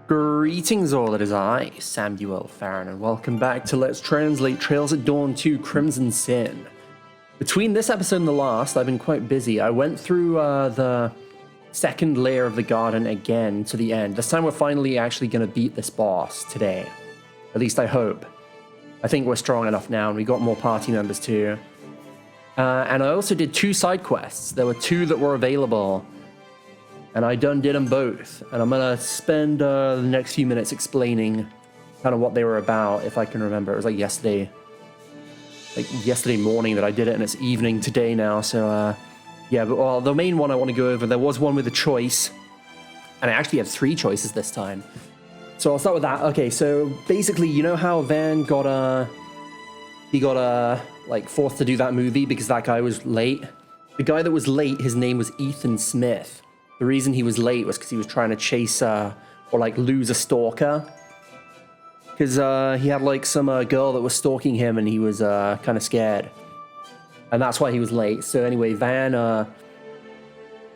Greetings all, it is I, Samuel Farron, and welcome back to Let's Translate Trails at Dawn 2 Crimson Sin. Between this episode and the last, I've been quite busy. I went through the second layer of the garden again to the end. This time we're finally actually going to beat this boss today. At least I hope. I think we're strong enough now, and we got more party members too. And I also did 2 side quests. There were 2 that were available. And I did them both. And I'm going to spend the next few minutes explaining kind of what they were about, if I can remember. It was like yesterday morning that I did it, and it's evening today now. So, yeah, but well, the main one I want to go over, there was one with a choice. And I actually had 3 choices this time. So I'll start with that. Okay, so basically, you know how Van got, like, forced to do that movie because that guy was late? The guy that was late, his name was Ethan Smith. The reason he was late was because he was trying to chase or like lose a stalker. Because he had like some girl that was stalking him and he was kind of scared. And that's why he was late. So anyway, Van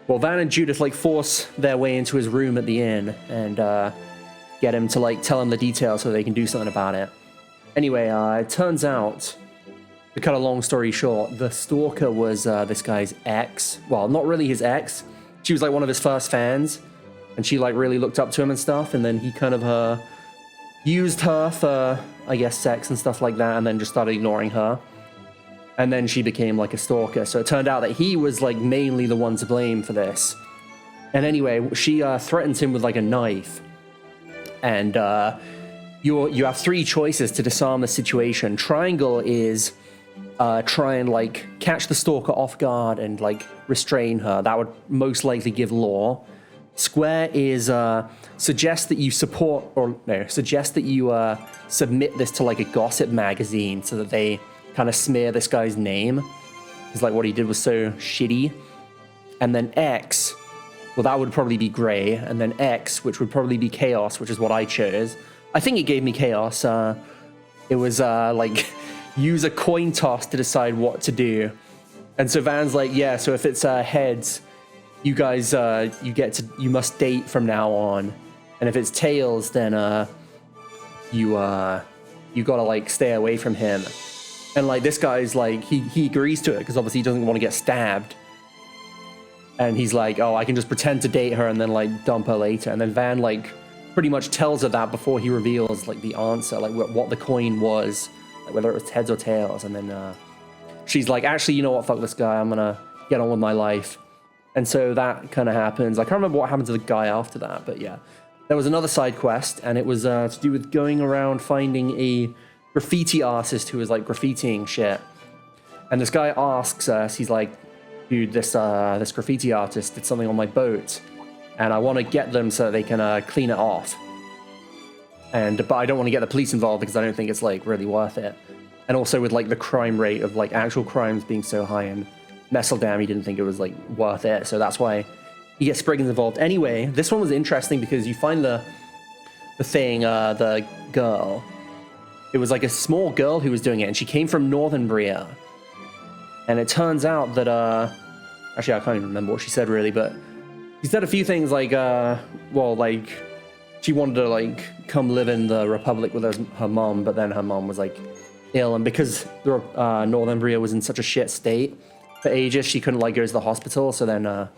and Judith like force their way into his room at the inn and get him to like tell him the details so they can do something about it. Anyway, it turns out, to cut a long story short, the stalker was this guy's ex. Well, not really his ex. She was like one of his first fans, and she like really looked up to him and stuff, and then he kind of used her for, I guess, sex and stuff like that, and then just started ignoring her. And then she became like a stalker. So it turned out that he was like mainly the one to blame for this. And anyway, she threatens him with like a knife. And you have 3 choices to disarm the situation. Triangle is try and like catch the stalker off guard and like restrain her. That would most likely give law. Square is suggest that you submit this to like a gossip magazine so that they kind of smear this guy's name because like what he did was so shitty. And then X, well, that would probably be gray. And then X, which would probably be chaos, which is what I chose. I think it gave me chaos. It was like use a coin toss to decide what to do. And so Van's like, yeah, so if it's heads, you guys, you must date from now on. And if it's tails, then you gotta like stay away from him. And like this guy's like, he agrees to it because obviously he doesn't want to get stabbed. And he's like, oh, I can just pretend to date her and then like dump her later. And then Van like pretty much tells her that before he reveals like the answer, like what the coin was. Whether it was heads or tails, and then she's like, actually, you know what, fuck this guy, I'm gonna get on with my life. And so that kind of happens. I can't remember what happened to the guy after that, but yeah. There was another side quest, and it was to do with going around finding a graffiti artist who was like graffitiing shit. And this guy asks us, he's like, dude, this graffiti artist did something on my boat, and I want to get them so they can clean it off. But I don't want to get the police involved because I don't think it's like really worth it. And also with like the crime rate of like actual crimes being so high in Messeldam, he didn't think it was like worth it. So that's why he gets Spriggans involved. Anyway, this one was interesting because you find the girl. It was like a small girl who was doing it, and she came from Northumbria. And it turns out that actually I can't even remember what she said really, but she said a few things like she wanted to like come live in the Republic with her mom, but then her mom was like ill, and because Northumbria was in such a shit state for ages, she couldn't like go to the hospital. So then her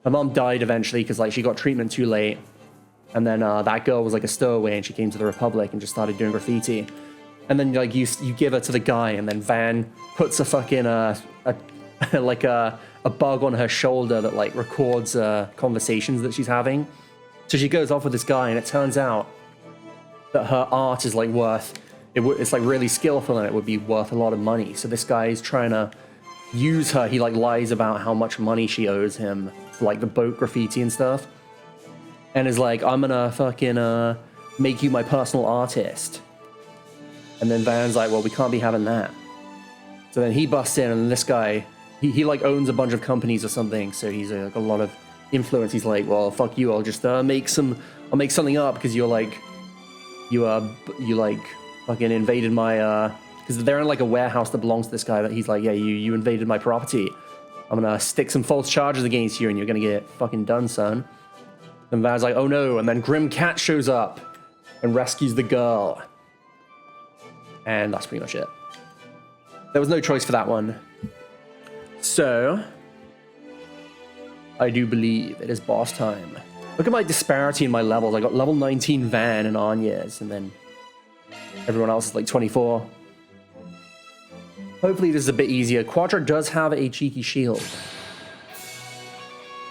mom died eventually because like she got treatment too late, and then that girl was like a stowaway, and she came to the Republic and just started doing graffiti. And then like you give her to the guy, and then Van puts a fucking like a bug on her shoulder that like records conversations that she's having. So she goes off with this guy, and it turns out that her art is like it's like really skillful, and it would be worth a lot of money. So this guy is trying to use her. He like lies about how much money she owes him for like the boat graffiti and stuff, and is like, I'm gonna fucking make you my personal artist. And then Van's like, well, we can't be having that. So then he busts in, and this guy, he like owns a bunch of companies or something, so he's like a lot of influence. He's like, well, fuck you, I'll just make something up because you fucking invaded my because they're in like a warehouse that belongs to this guy, that he's like, yeah, you invaded my property, I'm gonna stick some false charges against you and you're gonna get fucking done, son. And Van's like, oh no, and then Grim Cat shows up and rescues the girl. And that's pretty much it. There was no choice for that one. So, I do believe it is boss time. Look at my disparity in my levels. I got level 19 Van and Anya's, and then everyone else is like 24. Hopefully this is a bit easier. Quadra does have a cheeky shield,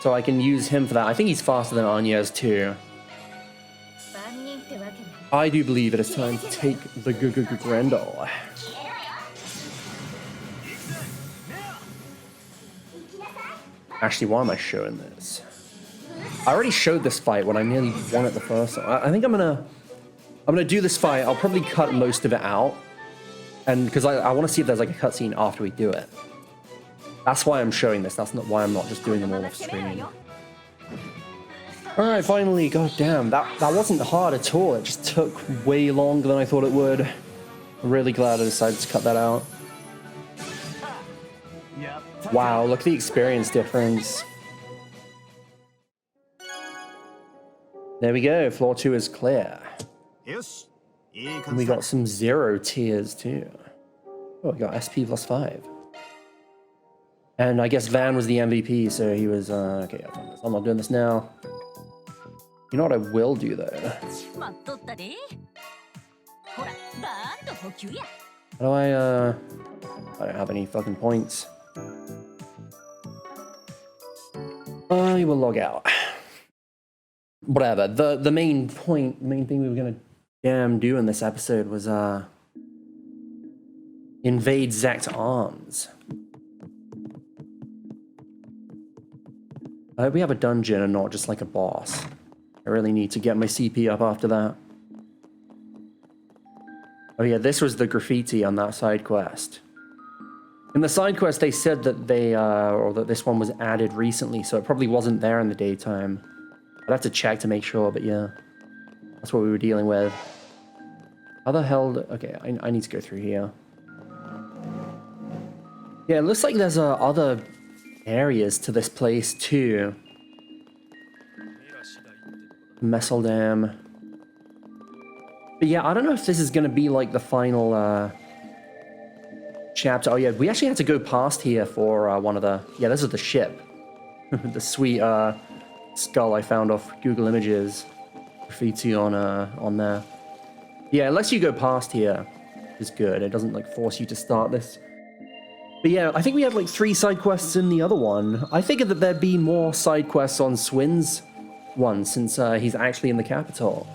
so I can use him for that. I think he's faster than Anya's too. I do believe it is time to take the Grendel. Actually, why am I showing this? I already showed this fight when I nearly won it the first time. I think I'm gonna do this fight. I'll probably cut most of it out, and because I want to see if there's like a cutscene after we do it. That's why I'm showing this. That's not why I'm not just doing them all off screen. All right, finally. God damn, that wasn't hard at all. It just took way longer than I thought it would. I'm really glad I decided to cut that out. Wow, look at the experience difference. There we go, floor 2 is clear. And we got some 0 tiers too. Oh, we got SP plus 5. And I guess Van was the MVP, so he was, okay, I'm not doing this now. You know what I will do though? How do I don't have any fucking points. I will log out. Whatever. The main thing we were gonna do in this episode was invade Zed Arms. I hope we have a dungeon and not just like a boss. I really need to get my CP up after that. Oh yeah, this was the graffiti on that side quest. In the side quest, they said that that this one was added recently, so it probably wasn't there in the daytime. I'd have to check to make sure, but yeah, that's what we were dealing with. How the hell? Okay, I need to go through here. Yeah, it looks like there's other areas to this place too. Messel Dam. But yeah, I don't know if this is gonna be like the final chapter. Oh yeah, we actually had to go past here for one of the... Yeah, this is the ship. The sweet skull I found off Google Images. Graffiti on there. Yeah, unless you go past here, it's good. It doesn't like force you to start this. But yeah, I think we had like 3 side quests in the other one. I figured that there'd be more side quests on Swin's one, since he's actually in the capital.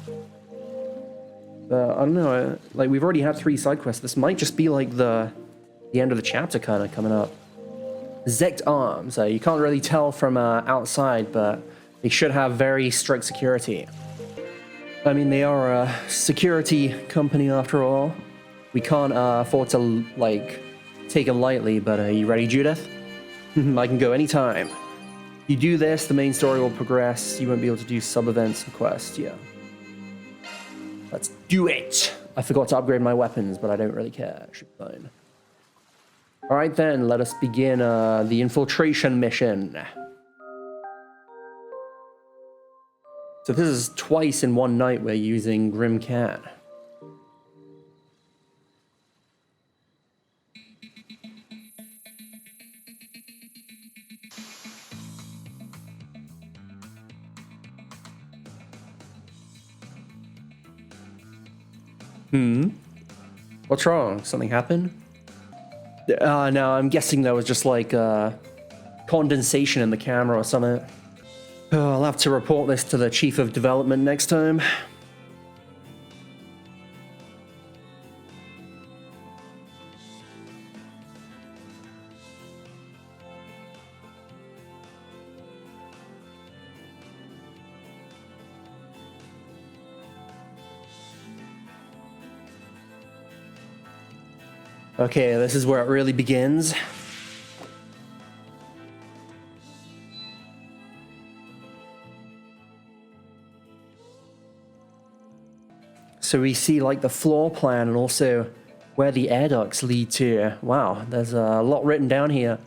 I don't know, like we've already had 3 side quests. This might just be like the end of the chapter kind of coming up. Zed Arms, you can't really tell from outside, but they should have very strict security. I mean, they are a security company after all. We can't afford to like take it lightly, but are you ready, Judith? I can go anytime. You do this, the main story will progress. You won't be able to do sub-events and quests, yeah. Let's do it! I forgot to upgrade my weapons, but I don't really care. It should be fine. Alright then, let us begin the infiltration mission. So this is twice in one night we're using Grim Cat. What's wrong? Something happened? No, I'm guessing there was just like condensation in the camera or something. Oh, I'll have to report this to the Chief of Development next time. Okay, this is where it really begins. So we see like the floor plan and also where the air ducts lead to. Wow, there's a lot written down here.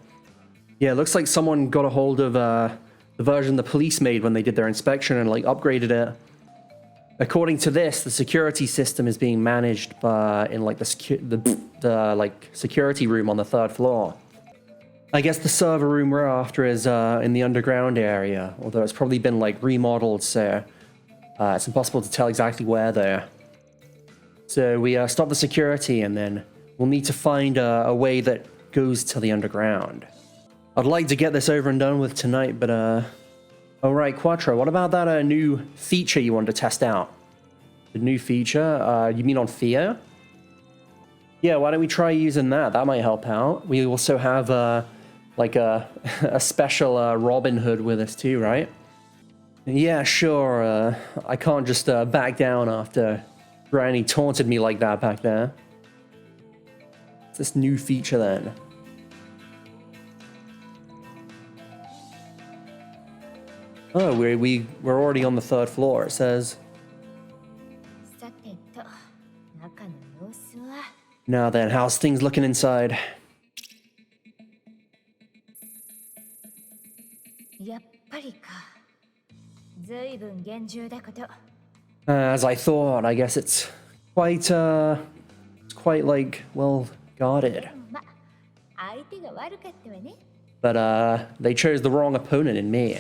Yeah, it looks like someone got a hold of the the version the police made when they did their inspection and like upgraded it. According to this, the security system is being managed by in like the like security room on the 3rd floor. I guess the server room we're after is in the underground area, although it's probably been like remodeled, so it's impossible to tell exactly where there. So we stop the security and then we'll need to find a way that goes to the underground. I'd like to get this over and done with tonight, but alright, Quattro, what about that new feature you wanted to test out? The new feature? You mean on Theo? Yeah, why don't we try using that? That might help out. We also have like a special Robin Hood with us too, right? Yeah, sure. I can't just back down after Granny taunted me like that back there. What's this new feature then? Oh, we're already on the 3rd floor, it says. Now then, how's things looking inside? As I thought, I guess it's quite like, well, guarded. But they chose the wrong opponent in me.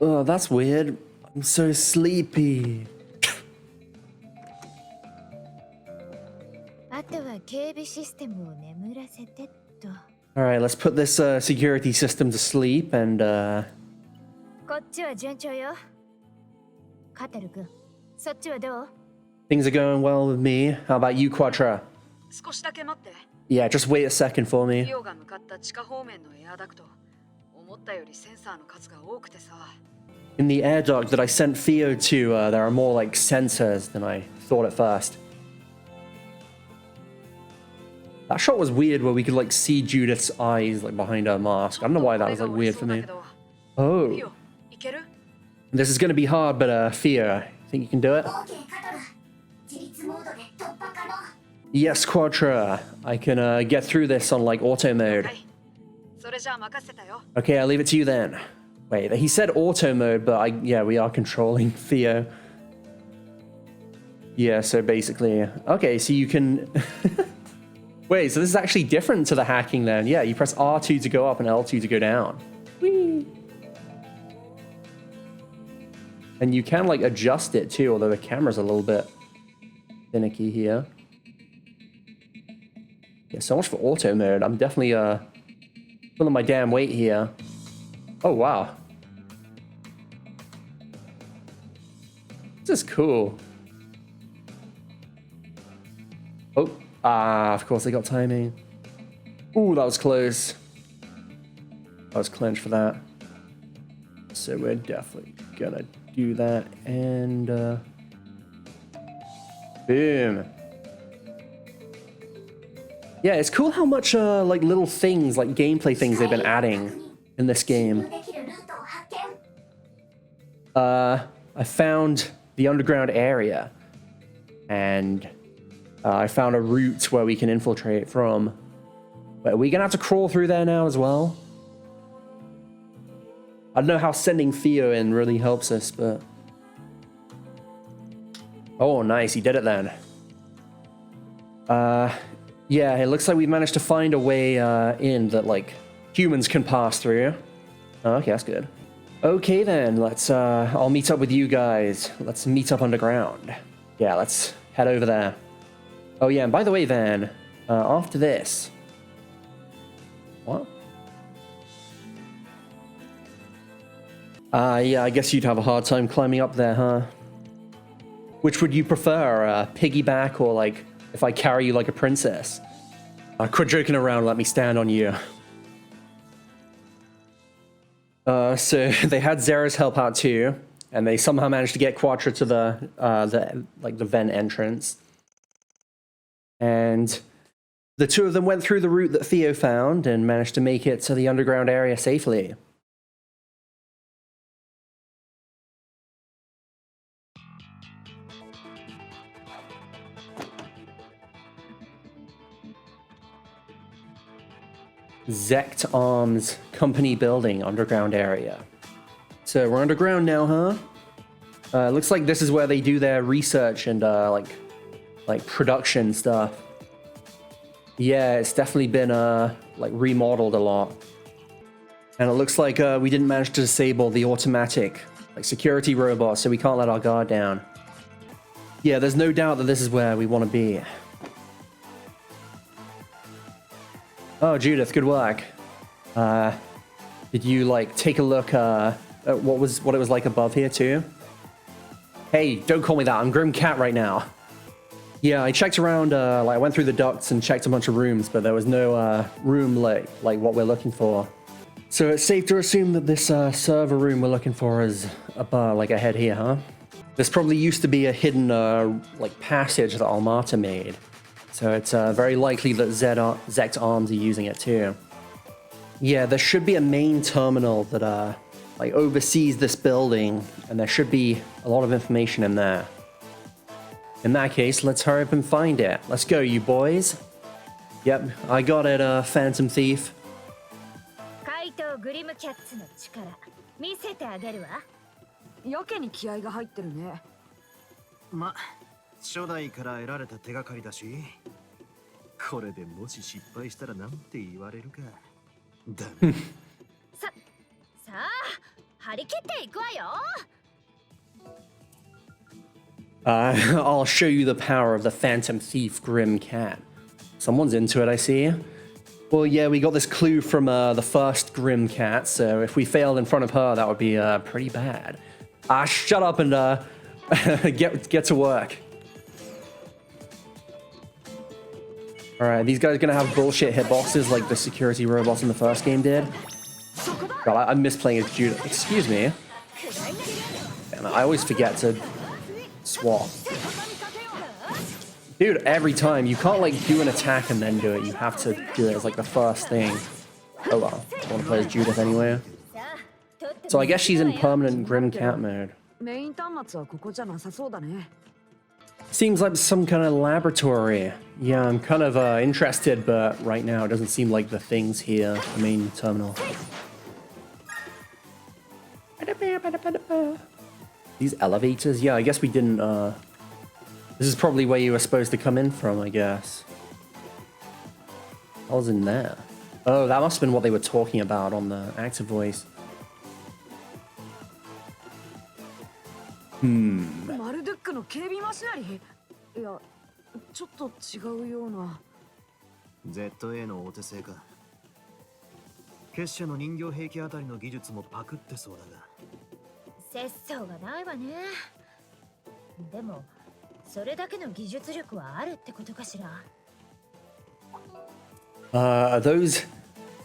Oh, that's weird. I'm so sleepy. Alright, let's put this security system to sleep and things are going well with me. How about you, Quattro? Yeah, just wait a second for me. In the air duct that I sent Theo to, there are more like sensors than I thought at first. That shot was weird where we could like see Judith's eyes like behind her mask. I don't know why that was like weird for me. Oh. This is gonna be hard, but Theo, I think you can do it? Yes, Quattro. I can get through this on like auto mode. Okay, I'll leave it to you then. Wait, he said auto mode, but yeah, we are controlling Theo. Yeah, so basically, okay, so you can... Wait, so this is actually different to the hacking then. Yeah, you press R2 to go up and L2 to go down. Whee! And you can like adjust it too, although the camera's a little bit finicky here. Yeah, so much for auto mode. I'm definitely pulling my damn weight here. Oh, wow. This is cool. Oh, of course they got timing. Ooh, that was close. I was clenched for that. So we're definitely gonna do that and boom. Yeah, it's cool how much like little things, like gameplay things they've been adding in this game. I found the underground area and I found a route where we can infiltrate from. But are we gonna have to crawl through there now as well? I don't know how sending Theo in really helps us, but... Oh, nice, he did it then. Yeah, it looks like we managed to find a way in that, like, humans can pass through. Oh, okay, that's good. Okay then, let's, I'll meet up with you guys. Let's meet up underground. Yeah, let's head over there. Oh yeah, and by the way then, after this... What? Yeah, I guess you'd have a hard time climbing up there, huh? Which would you prefer, piggyback or, like, if I carry you like a princess? Quit joking around, let me stand on you. So they had Zera's help out too, and they somehow managed to get Quattro to the vent entrance. And the two of them went through the route that Theo found and managed to make it to the underground area safely. Zed Arms company building underground area. So we're underground now, huh? Looks like this is where they do their research and like production stuff. Yeah, it's definitely been like remodeled a lot. And it looks like we didn't manage to disable the automatic like security robot, so we can't let our guard down. Yeah, there's no doubt that this is where we want to be. Oh, Judith, good work. Did you like take a look at what it was like above here too? Hey, don't call me that. I'm Grim Cat right now. Yeah, I checked around. Like I went through the ducts and checked a bunch of rooms, but there was no room like what we're looking for. So it's safe to assume that this server room we're looking for is up like ahead here, huh? This probably used to be a hidden like passage that Almata made. So it's very likely that Zed Arms are using it too. Yeah, there should be a main terminal that like oversees this building, and there should be a lot of information in there. In that case, let's hurry up and find it. Let's go, you boys. Yep, I got it, Phantom Thief. I'll show you the power of the Phantom Thief Grim Cat. Someone's into it, I see. Well, yeah, we got this clue from the first Grim Cat, so if we failed in front of her, that would be pretty bad. Shut up and get to work. Alright, these guys are gonna have bullshit hitboxes like the security robots in the first game did. God, I miss playing as Judith. Excuse me. Damn it, I always forget to swap. Dude, every time. You can't like do an attack and then do it. You have to do it as like the first thing. Oh well, I want to play as Judith anyway. So I guess she's in permanent Grim Cat mode. Seems like some kind of laboratory. Yeah, I'm kind of interested, but right now it doesn't seem like the thing's here, the main terminal. These elevators? Yeah, I guess we didn't, this is probably where you were supposed to come in from, I guess. I was in there. Oh, that must have been what they were talking about on the active voice. Are those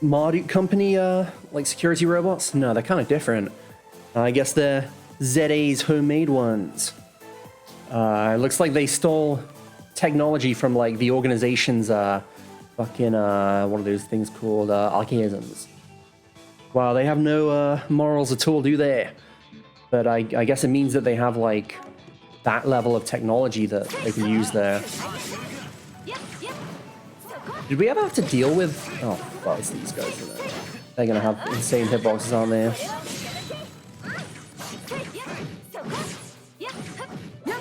Marduk company like security robots? No, they're kind of different. I guess they're ZA's homemade ones. It looks like they stole technology from like the organization's fucking what are those things called? Archaisms. Wow, they have no morals at all, do they? But I guess it means that they have like that level of technology that they can use there. Did we ever have to deal with... Oh, fuck, it's these guys. They're gonna have insane hitboxes, aren't they?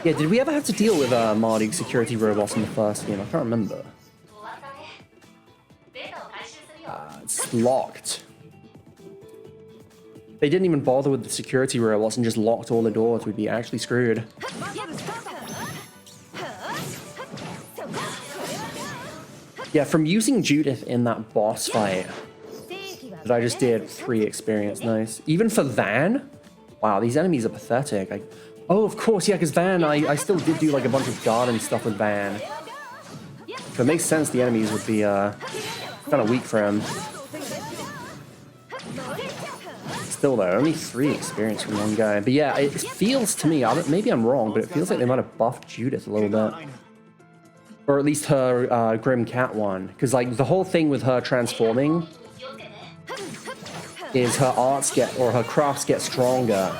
Yeah, did we ever have to deal with Marduk security robots in the first game? I can't remember. It's locked. They didn't even bother with the security robots and just locked all the doors. We'd be actually screwed. Yeah, from using Judith in that boss fight that I just did, 3 experience, nice. Even for Van? Wow, these enemies are pathetic. Oh, of course, yeah, because Van, I still did do like a bunch of garden stuff with Van. So it makes sense the enemies would be kind of weak for him. Still though, only 3 experience from one guy. But yeah, it feels to me, maybe I'm wrong, but it feels like they might have buffed Judith a little bit. Or at least her Grim Cat one. Because like the whole thing with her transforming is her arts or her crafts get stronger.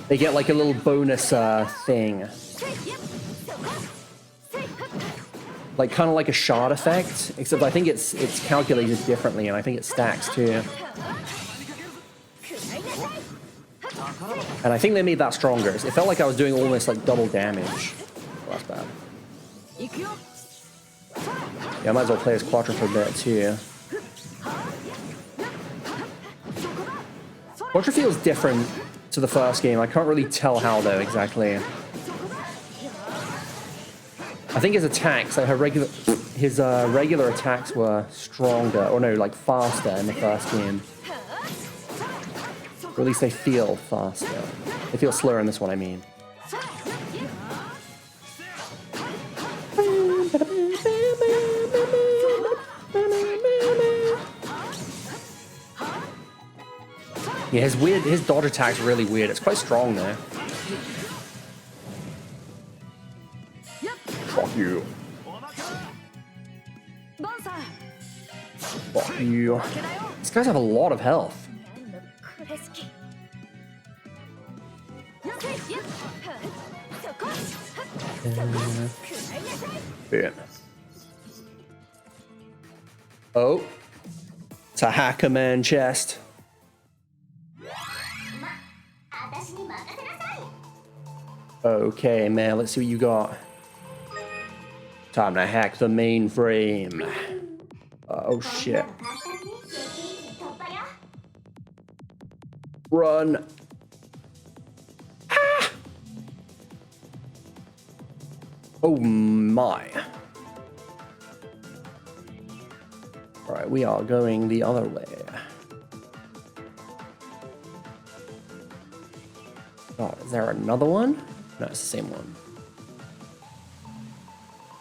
They get like a little bonus thing. like kind of like a shard effect, except I think it's calculated differently, and I think it stacks too. And I think they made that stronger. It felt like I was doing almost like double damage. Well, that's bad. Yeah, I might as well play as Quattro for a bit too. Quattro feels different to the first game. I can't really tell how though exactly. I think his attacks, like his regular attacks were stronger, or no, like faster in the first game. Or at least they feel faster. They feel slower in this one, I mean. Yeah, his dodge attack's really weird. It's quite strong though. Fuck you. Fuck you. These guys have a lot of health. Boom. Oh. It's a hacker man chest. Okay, man, let's see what you got. Time to hack the mainframe. Oh, shit. Run. Ah! Oh, my. All right, we are going the other way. Oh, is there another one? No, it's the same one.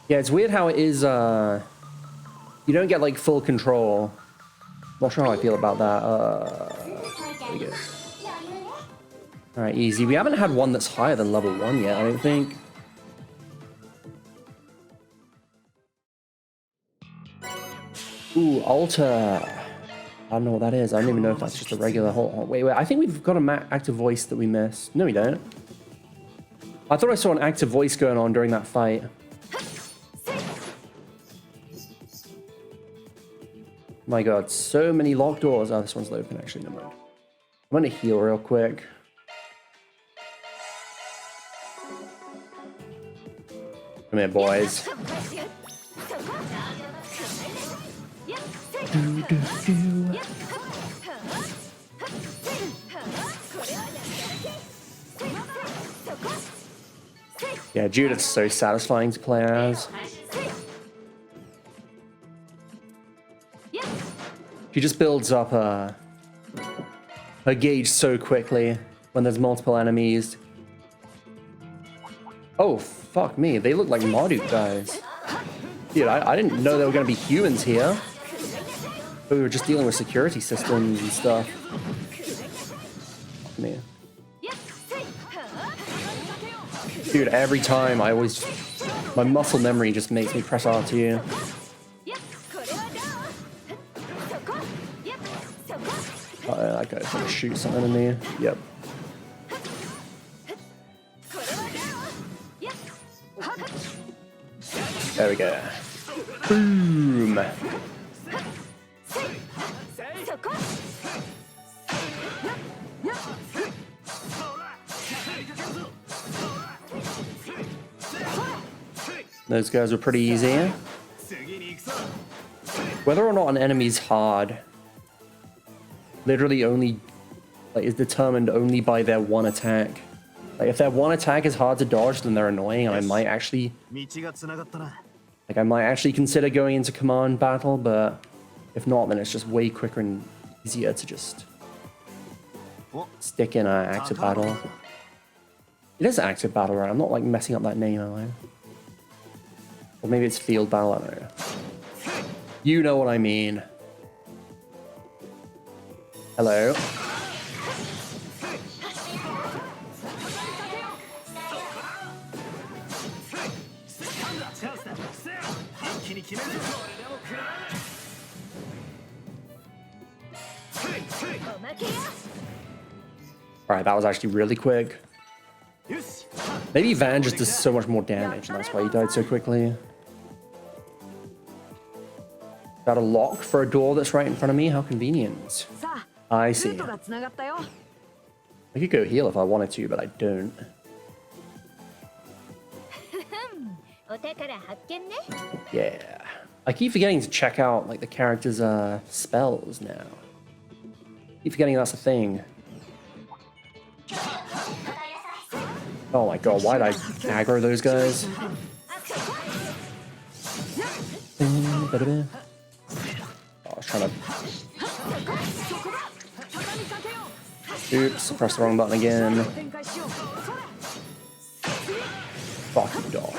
Yeah, it's weird how it is, you don't get, like, full control. Not sure how I feel about that. There we go. Alright, easy. We haven't had one that's higher than level 1 yet, I don't think. Ooh, altar. I don't know what that is. I don't even know if that's just a regular... Hold on. Wait. I think we've got an active voice that we missed. No, we don't. I thought I saw an active voice going on during that fight. My god, so many locked doors. Oh, this one's open, actually. Never mind. I'm gonna heal real quick. Come here, boys. Yeah, Judith's so satisfying to play as. She just builds up her gauge so quickly when there's multiple enemies. Oh, fuck me. They look like Marduk guys. Dude, I didn't know there were going to be humans here. But we were just dealing with security systems and stuff. Fuck me. Dude, every time my muscle memory just makes me press R2. That guy's gonna shoot something in me. Yep. There we go. Boom. Those guys were pretty easy. Whether or not an enemy's hard literally only is determined only by their one attack. Like if their one attack is hard to dodge, then they're annoying, and I might actually consider going into command battle, but if not, then it's just way quicker and easier to just stick in an active battle. It is active battle, right? I'm not like messing up that name, am I? Or maybe it's field battle, I don't know. You know what I mean. Hello. Alright, that was actually really quick. Maybe Van just does so much more damage, and that's why he died so quickly. Got a lock for a door that's right in front of me? How convenient. I see. I could go heal if I wanted to, but I don't. Yeah. I keep forgetting to check out like the character's spells now. Keep forgetting that's a thing. Oh my god, why'd I aggro those guys? Oh, I was trying to... Oops, pressed the wrong button again. Fuck you, dog.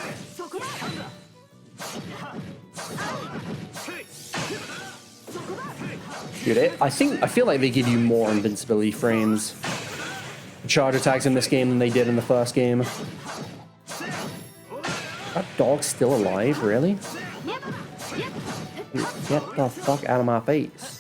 Dude, I feel like they give you more invincibility frames, charge attacks in this game than they did in the first game. That dog's still alive, really? Get the fuck out of my face.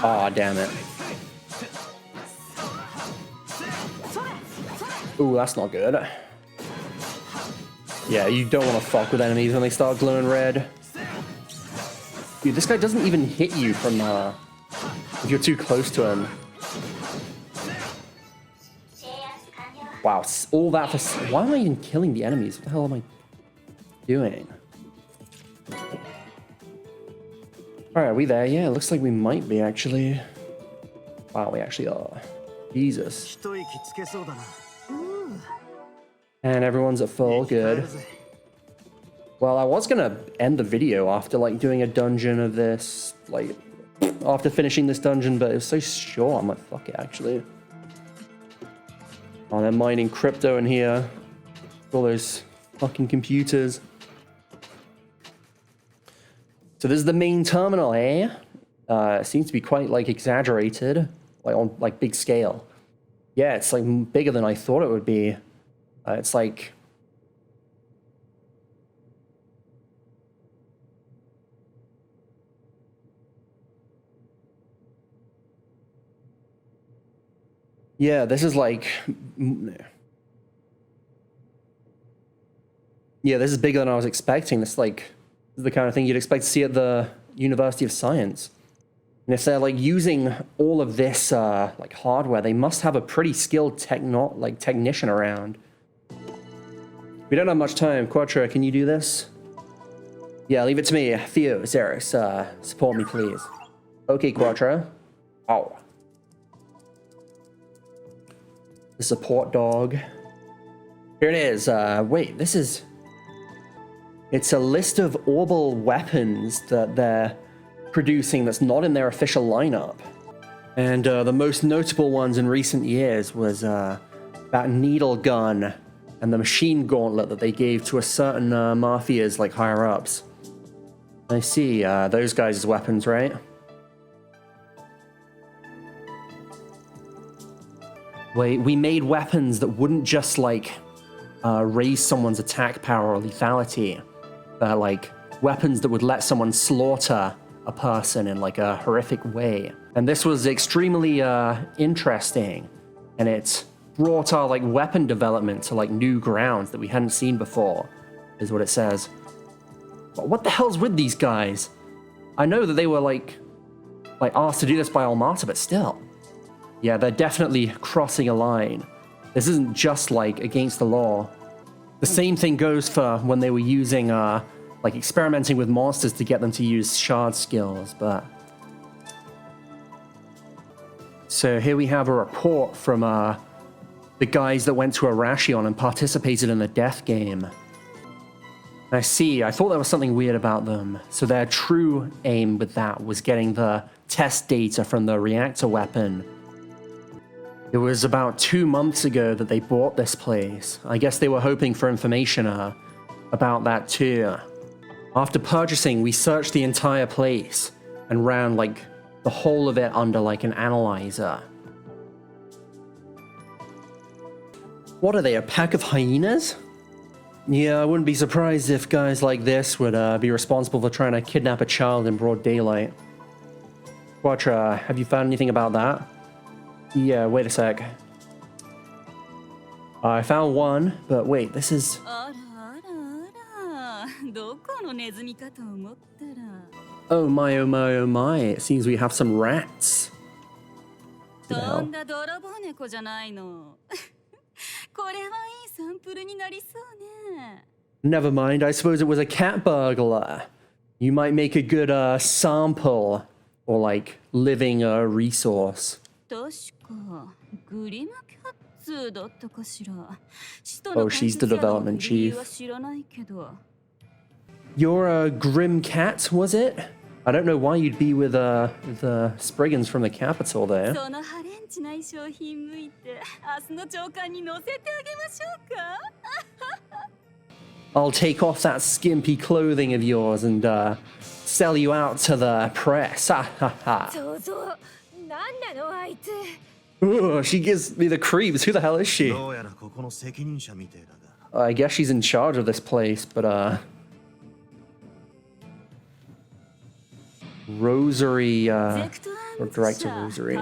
Aw, damn it. Ooh, that's not good. Yeah, you don't want to fuck with enemies when they start glowing red. Dude, this guy doesn't even hit you from, if you're too close to him. Wow, all that for... Why am I even killing the enemies? What the hell am I doing? Alright, are we there? Yeah, it looks like we might be, actually. Wow, we actually are. Jesus. And everyone's at full, good. Well, I was gonna end the video after, like, doing a dungeon of this, like, after finishing this dungeon, but it was so short, I'm like, fuck it, actually. Oh, they're mining crypto in here. All those fucking computers. So this is the main terminal, eh? It seems to be quite, like, exaggerated, like, on, like, big scale. Yeah, it's, like, bigger than I thought it would be. It's, like... Yeah, this is, like... Yeah, this is bigger than I was expecting. This, like... the kind of thing you'd expect to see at the University of Science. And if they're like using all of this like hardware, they must have a pretty skilled technician around. We don't have much time. Quattro, can you do this? Yeah, leave it to me. Theo, Zeros, support me, please. Okay, Quattro. Oh. The support dog. Here it is. Wait, this is... It's a list of orbital weapons that they're producing that's not in their official lineup. And the most notable ones in recent years was that needle gun and the machine gauntlet that they gave to a certain mafias, like higher-ups. I see, those guys' weapons, right? Wait, we made weapons that wouldn't just, like, raise someone's attack power or lethality. They're like weapons that would let someone slaughter a person in like a horrific way. And this was extremely interesting, and it brought our like weapon development to like new grounds that we hadn't seen before, is what it says. But what the hell's with these guys? I know that they were like asked to do this by Almata, but still. Yeah, they're definitely crossing a line. This isn't just like against the law. The same thing goes for when they were using, like, experimenting with monsters to get them to use shard skills, but... So here we have a report from, the guys that went to Arashion and participated in the death game. I see, I thought there was something weird about them. So their true aim with that was getting the test data from the reactor weapon. It was about 2 months ago that they bought this place. I guess they were hoping for information about that too. After purchasing, we searched the entire place and ran like the whole of it under like an analyzer. What are they, a pack of hyenas? Yeah, I wouldn't be surprised if guys like this would be responsible for trying to kidnap a child in broad daylight. Quatra, have you found anything about that? Yeah, wait a sec. I found one, but wait, this is... Oh my, oh my, oh my. It seems we have some rats. Who the hell? Never mind, I suppose it was a cat burglar. You might make a good sample, or like living resource. Oh, she's the development chief. You're a grim cat, was it? I don't know why you'd be with the Spriggans from the capital there. I'll take off that skimpy clothing of yours and sell you out to the press. Ha ha ha. Ooh, she gives me the creeps. Who the hell is she? I guess she's in charge of this place, but Rosary, or Director Rosary.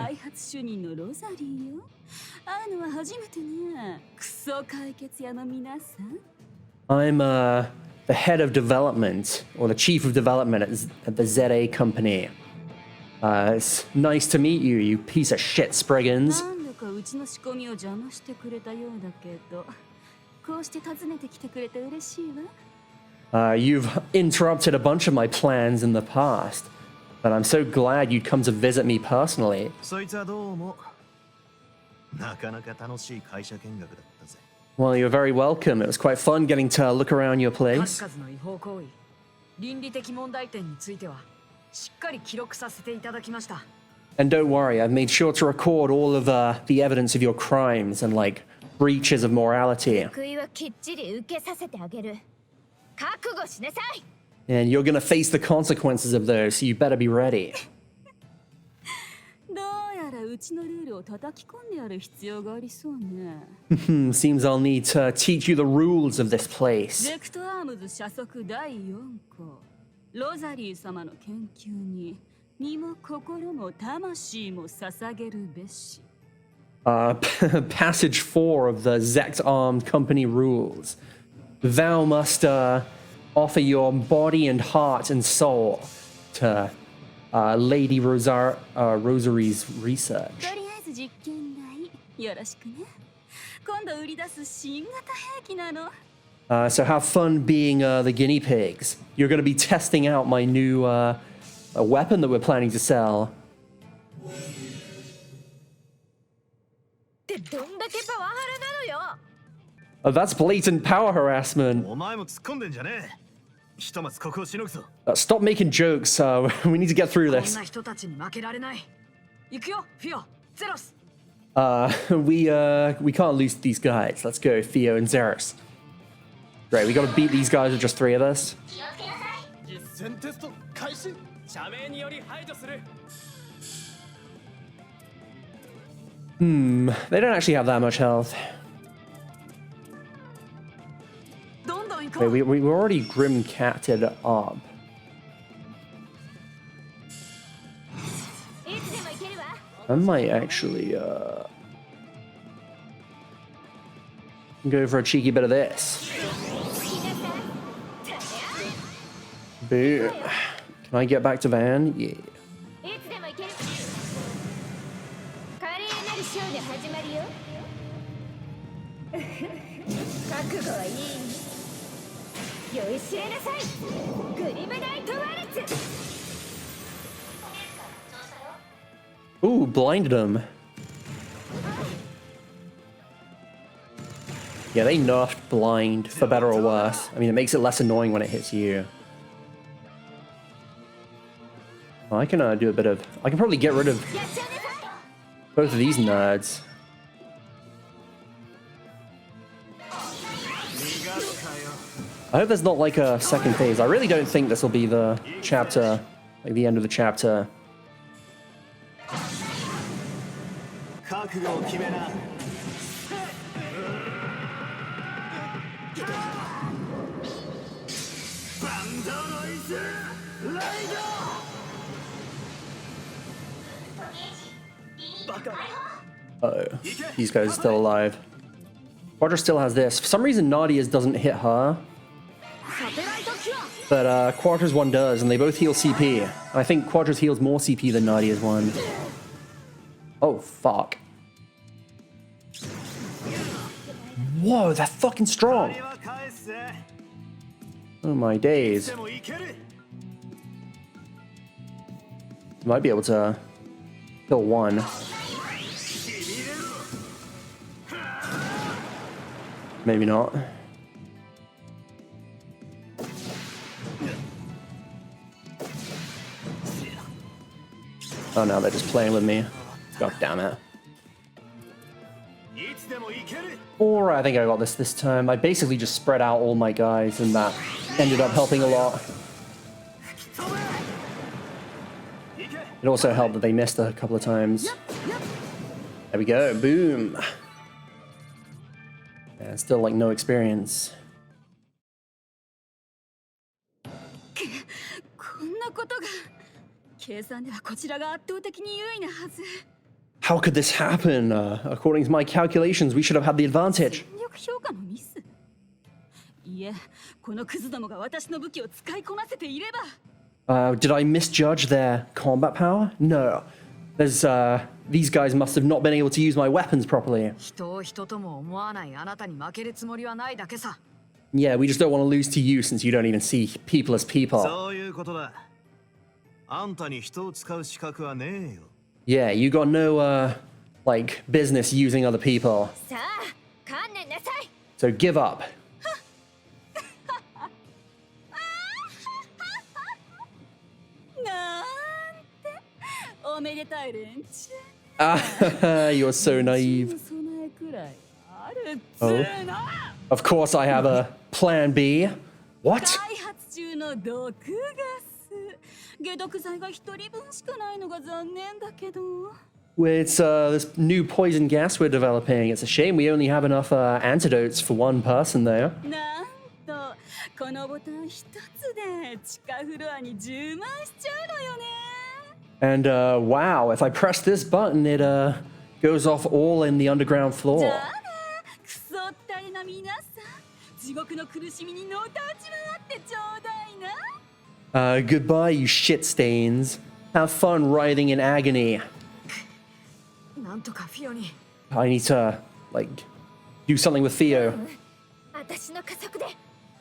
I'm the head of development, or the chief of development at the ZA company. It's nice to meet you, you piece of shit, Spriggans. You've interrupted a bunch of my plans in the past, but I'm so glad you'd come to visit me personally. Well, you're very welcome. It was quite fun getting to look around your place. And don't worry, I've made sure to record all of the evidence of your crimes and, like, breaches of morality. And you're gonna face the consequences of those, so you better be ready. Seems I'll need to teach you the rules of this place. Passage 4 of the Zed Arms company rules. Thou must offer your body and heart and soul to Lady Rosary's research. So have fun being the guinea pigs. You're going to be testing out my new weapon that we're planning to sell. Oh, that's blatant power harassment. Stop making jokes. We need to get through this. We can't lose these guys. Let's go, Theo and Zeros. Right, we gotta beat these guys with just 3 of us. They don't actually have that much health. Wait, we were already grim-catted up. I might actually go for a cheeky bit of this. Boo. Can I get back to Van? Yeah. Ooh, blinded him. Yeah, they nerfed blind, for better or worse. I mean, it makes it less annoying when it hits you. I can do a bit of... I can probably get rid of both of these nerds. I hope there's not like a second phase. I really don't think this will be the chapter, like the end of the chapter. Uh-oh. These guys are still alive. Quadra still has this. For some reason, Nadia's doesn't hit her. But Quadra's one does, and they both heal CP. And I think Quadra's heals more CP than Nadia's one. Oh, fuck. Whoa, they're fucking strong. Oh my days. Might be able to kill one. Maybe not. Oh no, they're just playing with me. God damn it. Alright, I think I got this time. I basically just spread out all my guys, and that ended up helping a lot. It also helped that they missed a couple of times. There we go, boom. Yeah, still like no experience. How could this happen? According to my calculations, we should have had the advantage. Did I misjudge their combat power? No. There's, these guys must have not been able to use my weapons properly. Yeah, we just don't want to lose to you since you don't even see people as people. Yeah, you got no, like, business using other people. So give up. You're so naive. Oh. Of course I have a plan B. What? It's this new poison gas we're developing. It's a shame we only have enough antidotes for one person there. And wow, if I press this button, it goes off all in the underground floor. Goodbye, you shit stains. Have fun writhing in agony. I need to, like, do something with Theo.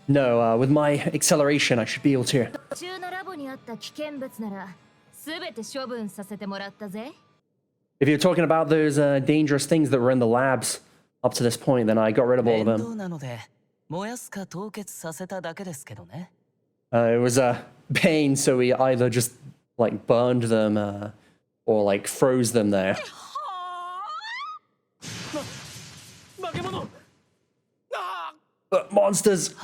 No, with my acceleration, I should be able to. If you're talking about those dangerous things that were in the labs up to this point, then I got rid of all of them. It was a pain, so we either just like burned them or like froze them there. Monsters!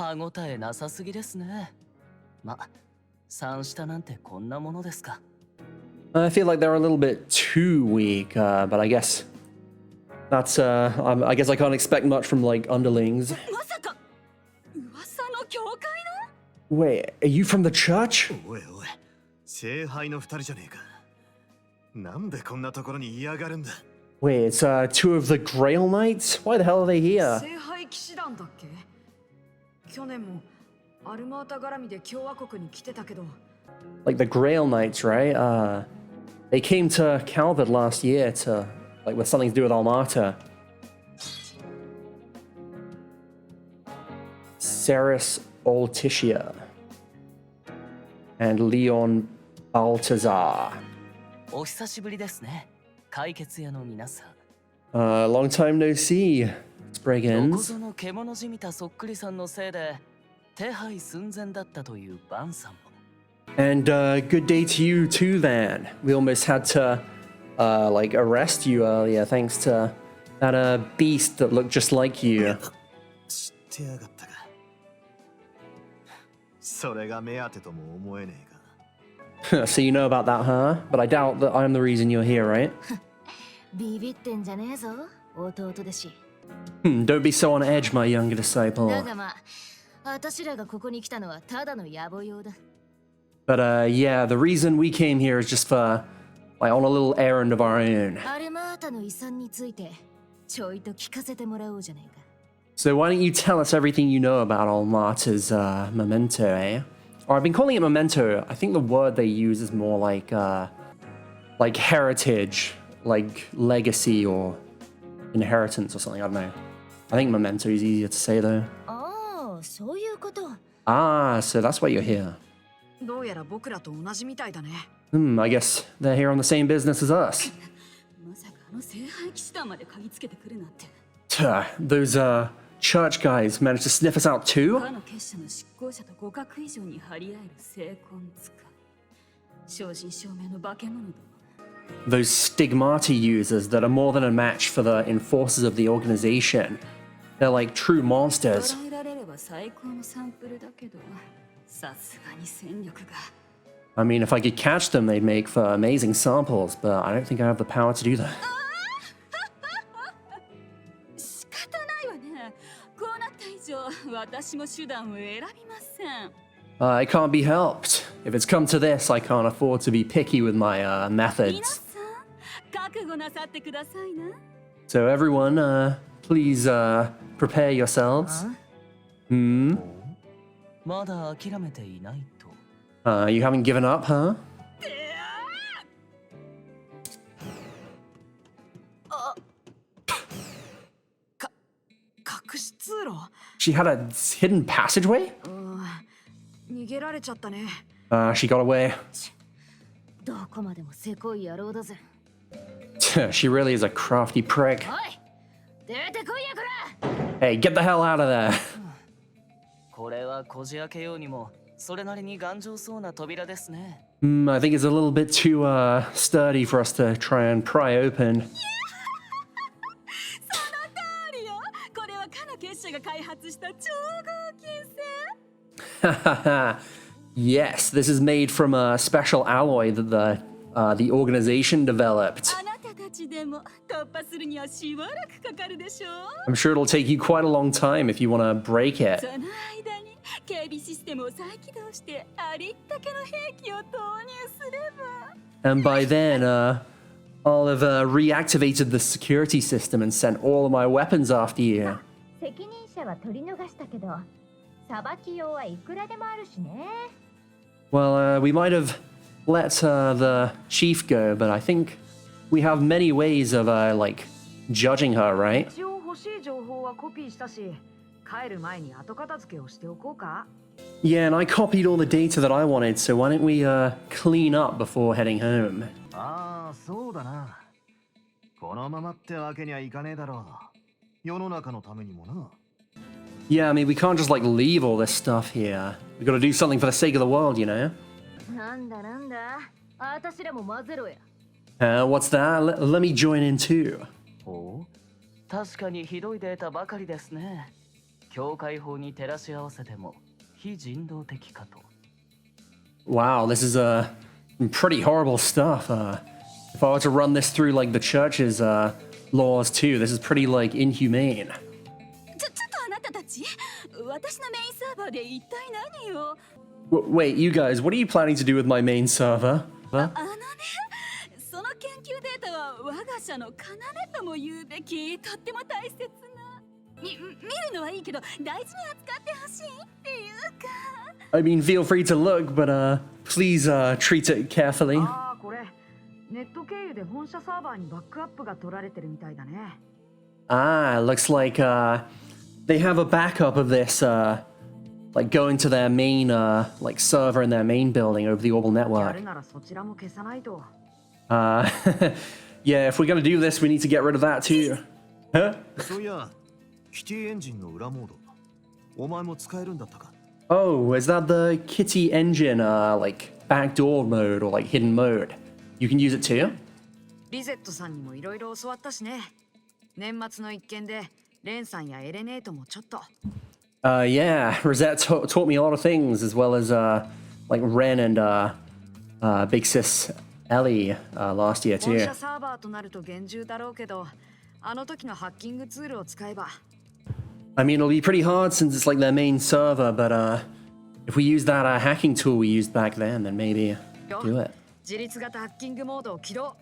I feel like they're a little bit too weak, but I guess that's I guess I can't expect much from like underlings. Wait, are you from the church? Wait, it's two of the Grail Knights? Why the hell are they here? Like the Grail Knights, right? They came to Calvert last year to, like, with something to do with Almata. Ceres Altitia. And Leon Baltazar. Long time no see, Spriggans. And good day to you too, Van. We almost had to, like, arrest you earlier thanks to that beast that looked just like you. So you know about that, huh? But I doubt that I'm the reason you're here, right? Don't be so on edge, my younger disciple. But yeah, the reason we came here is just for like on a little errand of our own. あれまたの遺産についてちょいと聞かせてもらおうじゃないか。 So why don't you tell us everything you know about Almata's memento, eh? Or I've been calling it memento. I think the word they use is more like heritage, like legacy or inheritance or something. I don't know. I think memento is easier to say though. ああ、そういうこと。 Ah, so that's why you're here. どうやら僕らと同じみたいだね。I guess they're here on the same business as us. まさかあの聖杯騎士団まで嗅ぎつけてくるなんて。 Those church guys managed to sniff us out too? 他の結社の執行者と互角以上に張り合える精魂使い。正真正銘の化け物ども。 Those stigmata users that are more than a match for the enforcers of the organization. They're like true monsters. 捉えられれば最高のサンプルだけど、さすがに戦力が。 I mean, if I could catch them, they'd make for amazing samples, but I don't think I have the power to do that. 仕方ないわね。こうなった以上、私も手段を選びません。 It can't be helped. If it's come to this, I can't afford to be picky with my 皆 methods. さん、覚悟なさってくださいな。 So everyone, please prepare yourselves. まだ諦めていないと。 You haven't given up, huh? 隠し通路 She had a hidden passageway? 逃げられちゃったね。 She got away. どこまでもせこい野郎だぜ。 She really is a crafty prick. おい、出てこいやこら。 Hey, get the hell out of there. これはこじ開けようにもそれなりに頑丈そうな扉ですね。 I think it's a little bit too sturdy for us to try and pry open. その通りよ。これはかの結社が開発した超合金製。 Yes, this is made from a special alloy that the organization developed. あなたたちでも突破するにはしばらくかかるでしょう。 I'm sure it'll take you quite a long time if you want to break it. その間に警備システムを再起動してありったけの兵器を投入すれば。 And by then, I'll have reactivated the security system and sent all of my weapons after you. 責任者は取り逃したけど、裁きようはいくらでもあるしね。 Well, we might have let the chief go, but I think we have many ways of like judging her, right? 一応欲しい情報はコピーしたし、帰る前に後片付けをしておこうか。 Yeah, and I copied all the data that I wanted, so why don't we clean up before heading home? ああ、そうだな。このままってわけにはいかねえだろう。世の中のためにもな。 Yeah, I mean, we can't just like leave all this stuff here. We gotta do something for the sake of the world, you know? なんだなんだ、私らも混ぜろや。 What's that? Let me join in too. お確かにひどいデータばかりですね。境界法に照らし合わせても非人道的かと。 Wow, this is pretty horrible stuff. If I were to run this through like the church's laws too, this is pretty like inhumane. ちょっとあなたたち、私のメインサーバーで一体何を。 Wait, you guys, what are you planning to do with my main server? あのね、その研究データは我が社の要とも言うべきとっても大切な。見るのはいいけど大事に扱ってほしいっていうか。 I mean, feel free to look, but please treat it carefully. ああ、これネット経由で本社サーバーにバックアップが取られてるみたいだね。 Ah, looks like they have a backup of this, like going to their main like server in their main building over the orbital や network. るならそちらも消さないと。 Yeah, if we're gonna do this, we need to get rid of that too. Huh? そういや、キティエンジンの裏モード。お前も使えるんだったか。 Oh, is that the Kitty engine, like backdoor mode or like hidden mode? You can use it too? リゼットさんにもいろいろ教わったしね。年末の一件でレンさんやエレネートもちょっと。Yeah, Rosette taught me a lot of things, as well as like Ren and Big Sis Ellie last year 本 too. 社サーバーとなると厳重だろうけど、あの時のハッキングツールを使えば。 I mean, it'll be pretty hard since it's like their main server, but if we use that hacking tool we used back then maybe do it. 自立型ハッキングモードを起動。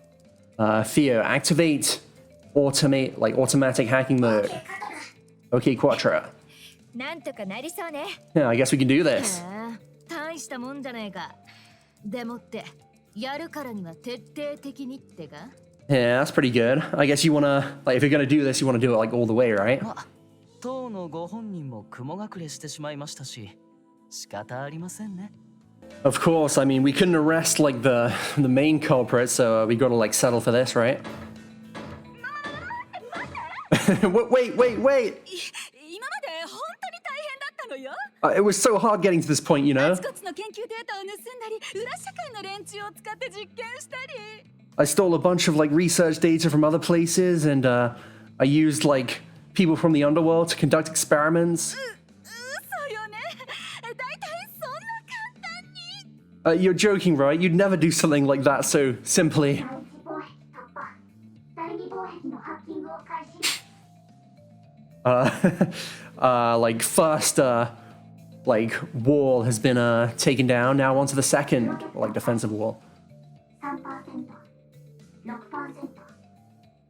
Theo, activate automatic hacking mode. Okay, Quattro. なんとかなりそうね。 Yeah, I guess we can do this. 大したもんじゃねえか。でもってやるからには徹底的にってか。 Yeah, that's pretty good. I guess you wanna, like, if you're gonna do this, you wanna do it like all the way, right? ま、当のご本人も雲隠れしてしまいましたし、仕方ありませんね。 Of course, I mean, we couldn't arrest like the main culprit, so we gotta like settle for this, right? wait. 今まで本当に大変だったのよ。 It was so hard getting to this point, you あ know? ちこちの研究データを盗んだり、裏社会の連中を使って実験したり。 I stole a bunch of like research data from other places, and I used like people from the underworld to conduct experiments. 嘘よね。大体そんな簡単に。 You're joking, right? You'd never do something like that so simply. Like first, like wall has been taken down. Now onto the second, like defensive wall.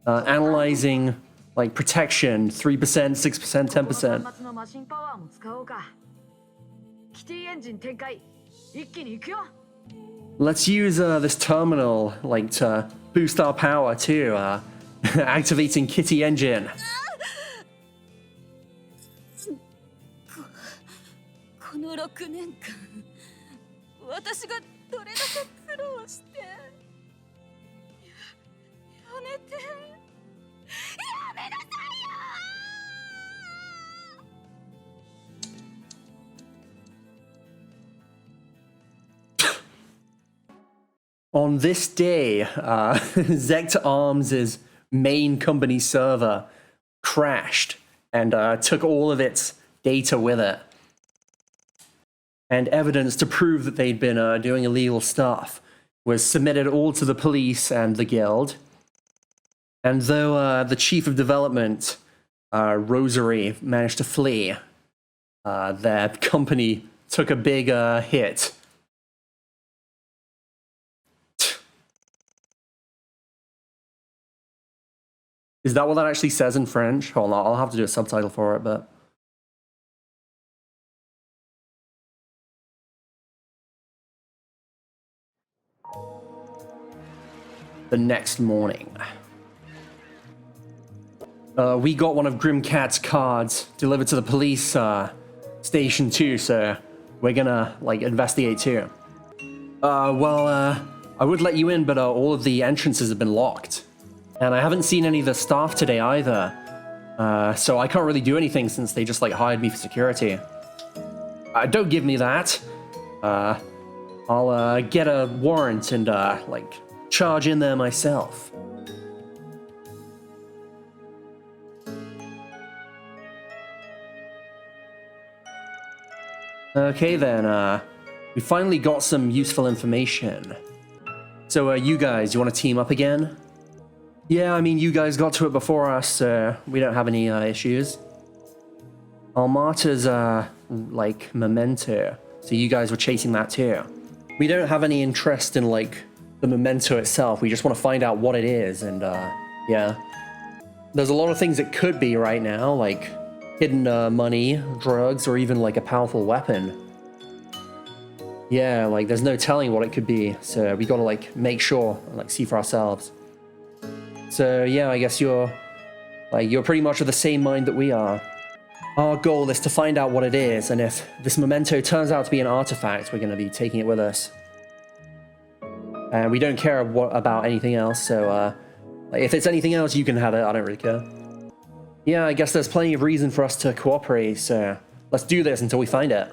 Analyzing like protection, 3%, 6%, 10%. 端末のマシンパワーも使おうか。キティエンジン展開。一気に行くよ。 Let's use this terminal like to boost our power too. Activating Kitty engine. この6年間、私がどれだけ苦労して。やめて。やめなさいよ。 On this day, Zed Arms' main company server crashed and took all of its data with it. And evidence to prove that they'd been doing illegal stuff was submitted all to the police and the guild. And though the chief of development, Rosary, managed to flee, their company took a big hit. Is that what that actually says in French? Hold on, I'll have to do a subtitle for it, but... The next morning. We got one of Grimcat's cards delivered to the police station too, so we're gonna, like, investigate too. I would let you in, but all of the entrances have been locked. And I haven't seen any of the staff today either. So I can't really do anything since they just, like, hired me for security. Don't give me that. I'll get a warrant and, like, charge in there myself. Okay then, we finally got some useful information. So, you guys, you want to team up again? Yeah, I mean, you guys got to it before us, so we don't have any issues. Almata's, like, memento, so you guys were chasing that too. We don't have any interest in, like, the memento itself. We just want to find out what it is, and, yeah. There's a lot of things it could be right now, like hidden money, drugs, or even, like, a powerful weapon. Yeah, like, there's no telling what it could be, so we gotta, like, make sure and, like, see for ourselves. So, yeah, I guess you're pretty much of the same mind that we are. Our goal is to find out what it is, and if this memento turns out to be an artifact, we're going to be taking it with us. And we don't care about anything else, so like, if it's anything else, you can have it. I don't really care. Yeah, I guess there's plenty of reason for us to cooperate, so let's do this until we find it.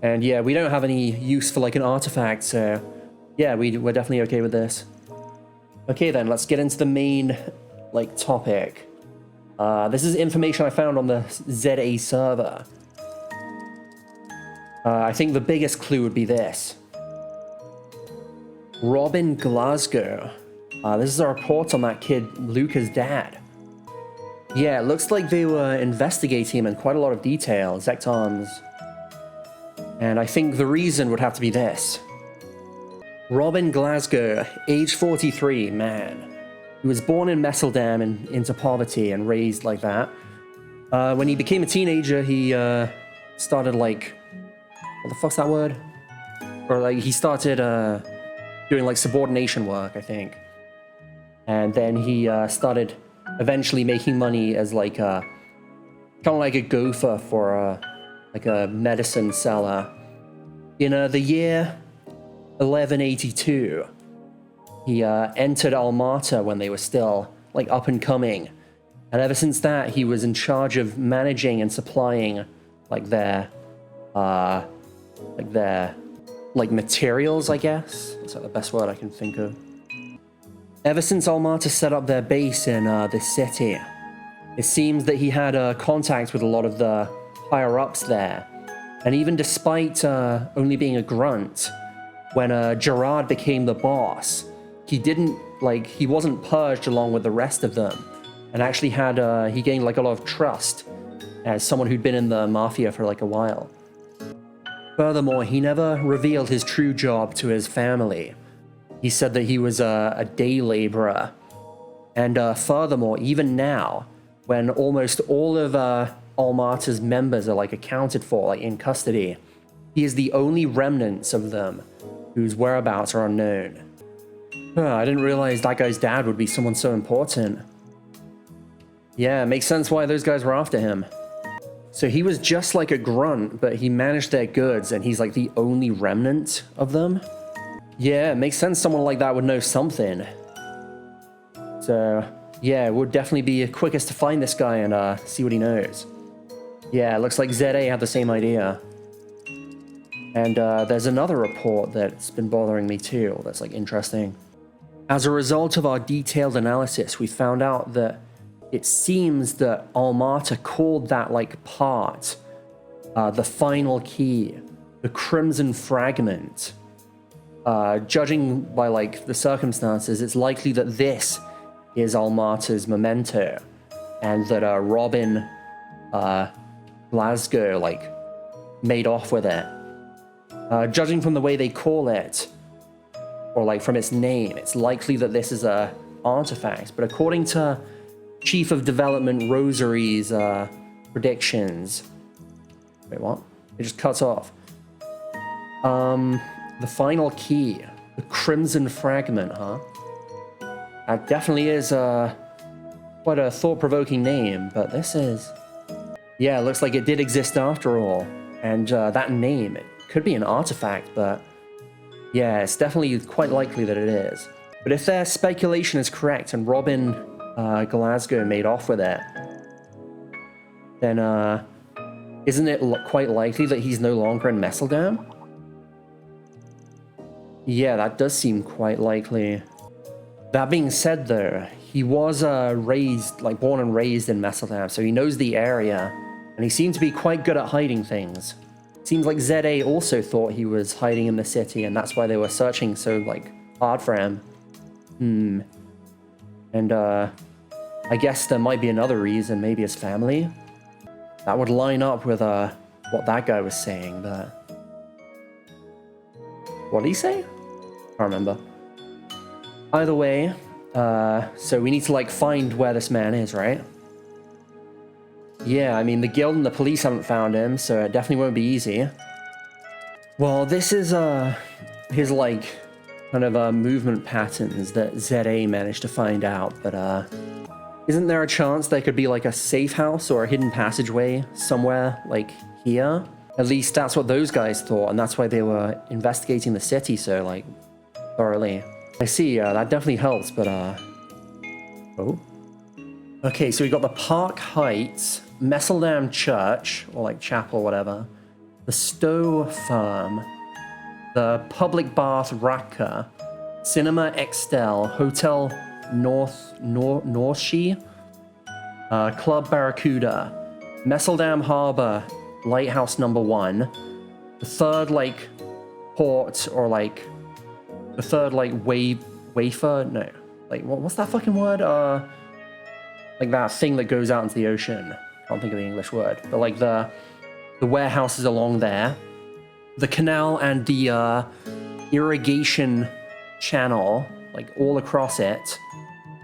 And yeah, we don't have any use for, like, an artifact, so yeah, we're definitely okay with this. Okay then, let's get into the main, like, topic. This is information I found on the ZA server. I think the biggest clue would be this. Robin Glasgow. This is a report on that kid, Luca's dad. Yeah, it looks like they were investigating him in quite a lot of detail, Zed Arms. And I think the reason would have to be this. Robin Glasgow, age 43, man. He was born in Messeldam into poverty and raised like that. When he became a teenager, he started like, what the fuck's that word? Or like he started doing like subordination work, I think. And then he started eventually making money as like kind of like a gopher for like a medicine seller. In the year 1182, he entered Almata when they were still like up and coming, and ever since that he was in charge of managing and supplying like their materials, I guess. That's like the best word I can think of. Ever since Almata set up their base in this city, it seems that he had contact with a lot of the higher ups there, and even despite only being a grunt, when Gerard became the boss, he wasn't purged along with the rest of them, and actually he gained like a lot of trust as someone who'd been in the mafia for like a while. Furthermore, he never revealed his true job to his family. He said that he was a day laborer. And furthermore, even now, when almost all of Almata's members are like accounted for, like in custody, he is the only remnants of them whose whereabouts are unknown. I didn't realize that guy's dad would be someone so important. Yeah, it makes sense why those guys were after him. So he was just like a grunt, but he managed their goods, and he's like the only remnant of them. Yeah, it makes sense someone like that would know something. So, yeah, it would definitely be quickest to find this guy and see what he knows. Yeah, it looks like ZA had the same idea. And there's another report that's been bothering me too, that's like interesting. As a result of our detailed analysis, we found out that it seems that Almata called that like part the final key, the Crimson Fragment. Judging by like the circumstances, it's likely that this is Almata's memento, and that Robin Glasgow like made off with it. Judging from the way they call it, or like from its name, it's likely that this is a artifact. But according to Chief of Development Rosary's predictions, wait, what? It just cuts off. The final key, the Crimson Fragment, huh? That definitely is quite a thought-provoking name, but this is... Yeah, it looks like it did exist after all. And that name, it could be an artifact, but... Yeah, it's definitely quite likely that it is. But if their speculation is correct and Robin Glasgow made off with it, then isn't it quite likely that he's no longer in Messeldam? Yeah, that does seem quite likely. That being said, though, he was born and raised in Messeldam, so he knows the area, and he seemed to be quite good at hiding things. Seems like ZA also thought he was hiding in the city, and that's why they were searching so like hard for him. And I guess there might be another reason, maybe his family. That would line up with what that guy was saying, but... What did he say? I can't remember. Either way, so we need to like find where this man is, right? Yeah, I mean, the guild and the police haven't found him, so it definitely won't be easy. Well, this is his like kind of movement patterns that ZA managed to find out, but isn't there a chance there could be like a safe house or a hidden passageway somewhere like here? At least that's what those guys thought, and that's why they were investigating the city so like thoroughly. I see, that definitely helps, but oh. Okay, so we got the Park Heights, Messeldam Church, or like chapel, whatever, the Stowe Firm, the Public Bath Raka, Cinema Extel, Hotel Northshire, Club Barracuda, Messeldam Harbor, Lighthouse Number 1, the third like port, or like the third like wafer, no, like what's that fucking word? Like that thing that goes out into the ocean. Can't think of the English word, but like the warehouses along there, the canal and the irrigation channel, like all across it,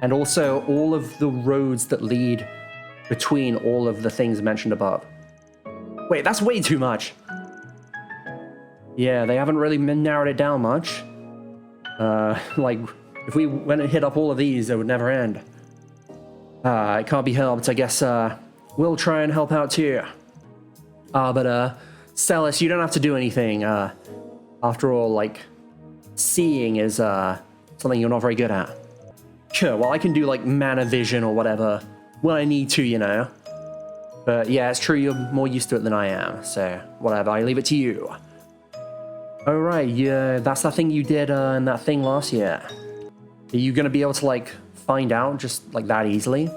and also all of the roads that lead between all of the things mentioned above. Wait, that's way too much. Yeah, they haven't really narrowed it down much. Like, if we went and hit up all of these, it would never end. It can't be helped. I guess, we'll try and help out too. But, Celis, you don't have to do anything. After all, like, seeing is, something you're not very good at. Sure, well, I can do, like, mana vision or whatever when I need to, you know. But, yeah, it's true, you're more used to it than I am. So, whatever, I leave it to you. Oh, right, yeah, that's that thing you did, in that thing last year. Are you gonna be able to, like, find out just, like, that easily?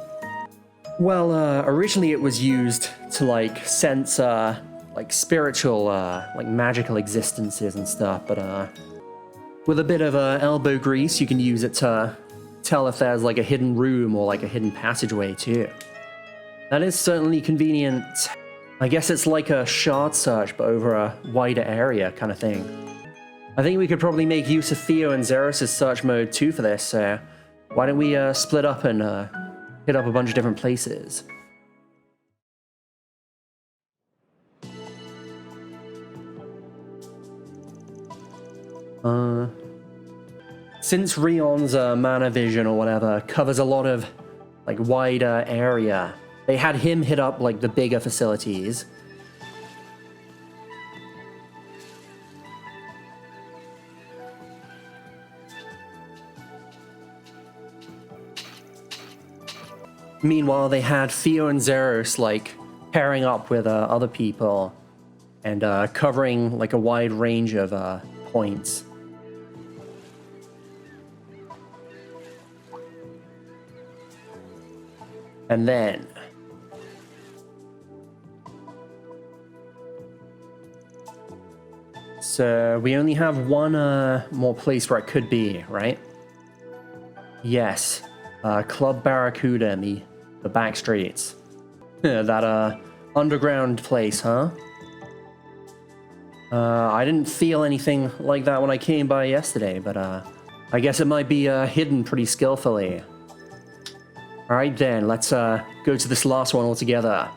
Well, originally it was used to, like, sense, like, spiritual, like, magical existences and stuff, but, with a bit of, elbow grease, you can use it to tell if there's, like, a hidden room or, like, a hidden passageway, too. That is certainly convenient. I guess it's like a shard search, but over a wider area kind of thing. I think we could probably make use of Theo and Xeris' search mode too for this, so why don't we split up and hit up a bunch of different places. Since Rion's mana vision or whatever covers a lot of like wider area, they had him hit up like the bigger facilities. Meanwhile, they had Theo and Xeris like pairing up with other people and covering like a wide range of points. And then so we only have one more place where it could be, right? Yes, Club Barracuda in the back streets. That underground place, huh? I didn't feel anything like that when I came by yesterday, but I guess it might be hidden pretty skillfully. Alright then, let's go to this last one altogether.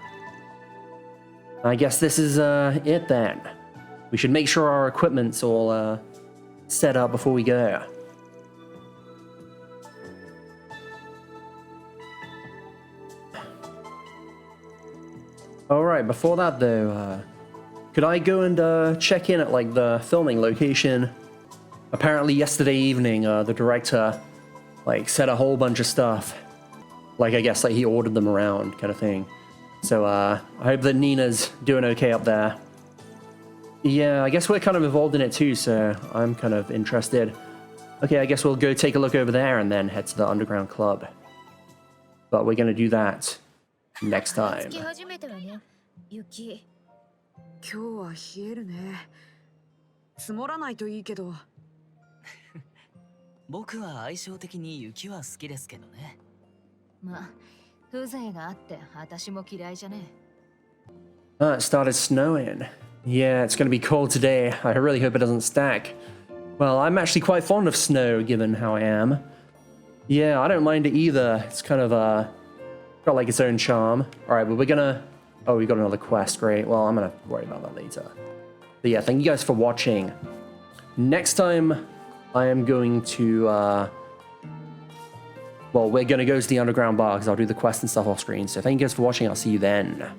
I guess this is it then. We should make sure our equipment's all set up before we go. Alright, before that though, could I go and check in at like the filming location? Apparently yesterday evening, the director like said a whole bunch of stuff. Like I guess like he ordered them around kind of thing. So I hope that Nina's doing okay up there. Yeah, I guess we're kind of involved in it too, so I'm kind of interested. Okay, I guess we'll go take a look over there and then head to the underground club. But we're gonna do that next time. 今日は冷えるね。積もらないといいけど。僕は相性的に雪は好きですけどね。まあ、風情があって私も嫌いじゃね。It started snowing. Yeah, it's gonna be cold today. I really hope it doesn't stack. Well, I'm actually quite fond of snow, given how I am. Yeah, I don't mind it either. It's kind of, got like its own charm. Alright, but we're gonna... Oh, we got another quest, great. Well, I'm gonna worry about that later. But yeah, thank you guys for watching. Next time, I am going to, well, we're gonna go to the underground bar, because I'll do the quest and stuff off screen. So thank you guys for watching, I'll see you then.